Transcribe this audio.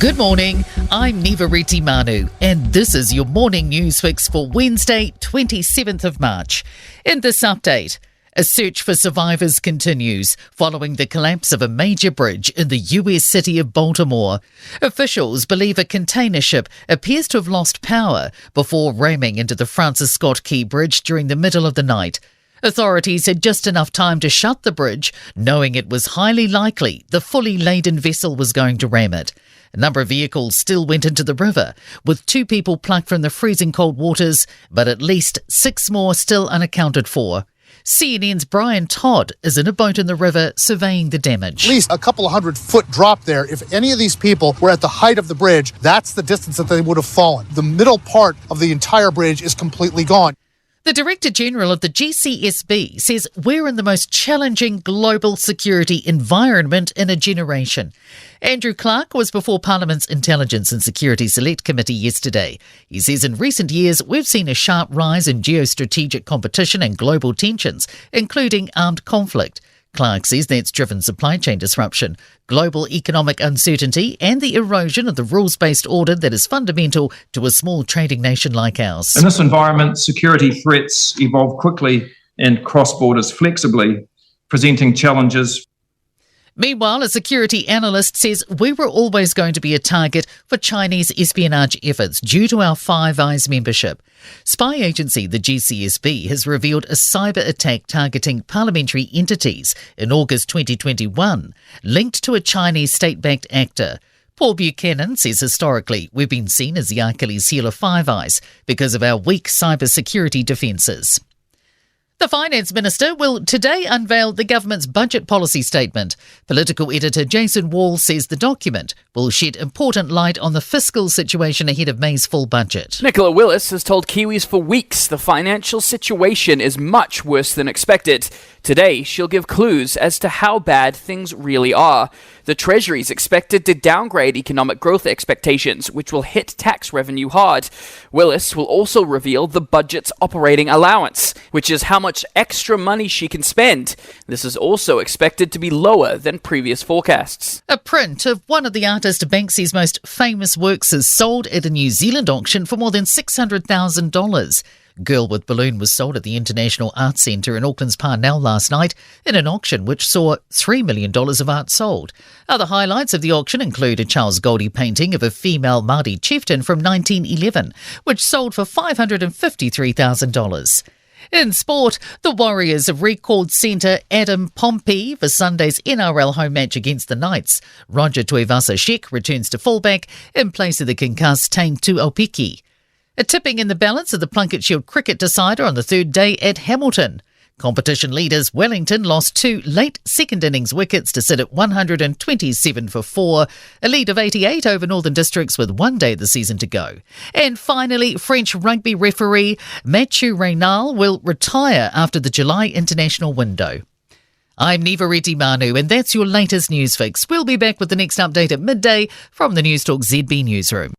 Good morning, I'm Nivariti Manu, and this is your morning news fix for Wednesday, 27th of March. In this update, a search for survivors continues following the collapse of a major bridge in the US city of Baltimore. Officials believe a container ship appears to have lost power before ramming into the Francis Scott Key Bridge during the middle of the night. Authorities had just enough time to shut the bridge, knowing it was highly likely the fully laden vessel was going to ram it. A number of vehicles still went into the river, with 2 people plucked from the freezing cold waters, but at least 6 more still unaccounted for. CNN's Brian Todd is in a boat in the river surveying the damage. At least a couple of 100-foot drop there. If any of these people were at the height of the bridge, that's the distance that they would have fallen. The middle part of the entire bridge is completely gone. The Director General of the GCSB says we're in the most challenging global security environment in a generation. Andrew Clark was before Parliament's Intelligence and Security Select Committee yesterday. He says in recent years we've seen a sharp rise in geostrategic competition and global tensions, including armed conflict. Clark says that's driven supply chain disruption, global economic uncertainty and the erosion of the rules-based order that is fundamental to a small trading nation like ours. In this environment, security threats evolve quickly and cross borders flexibly, presenting challenges. Meanwhile, a security analyst says we were always going to be a target for Chinese espionage efforts due to our Five Eyes membership. Spy agency the GCSB has revealed a cyber attack targeting parliamentary entities in August 2021, linked to a Chinese state-backed actor. Paul Buchanan says historically we've been seen as the Achilles heel of Five Eyes because of our weak cybersecurity defences. The Finance Minister will today unveil the government's budget policy statement. Political editor Jason Wall says the document will shed important light on the fiscal situation ahead of May's full budget. Nicola Willis has told Kiwis for weeks the financial situation is much worse than expected. Today, she'll give clues as to how bad things really are. The Treasury is expected to downgrade economic growth expectations, which will hit tax revenue hard. Willis will also reveal the budget's operating allowance, which is how much extra money she can spend. This is also expected to be lower than previous forecasts. A print of one of the artist Banksy's most famous works is sold at a New Zealand auction for more than $600,000. Girl with Balloon was sold at the International Arts Centre in Auckland's Parnell last night in an auction which saw $3 million of art sold. Other highlights of the auction include a Charles Goldie painting of a female Māori chieftain from 1911, which sold for $553,000. In sport, the Warriors have recalled centre Adam Pompey for Sunday's NRL home match against the Knights. Roger Tuivasa-Sheck returns to fullback in place of the concussed Tane Tuaupiki. A tipping in the balance of the Plunket Shield cricket decider on the third day at Hamilton. Competition leaders Wellington lost 2 late second innings wickets to sit at 127 for 4, a lead of 88 over Northern Districts with 1 day of the season to go. And finally, French rugby referee Mathieu Reynal will retire after the July international window. I'm Nivariti Manu, and that's your latest news fix. We'll be back with the next update at midday from the Newstalk ZB newsroom.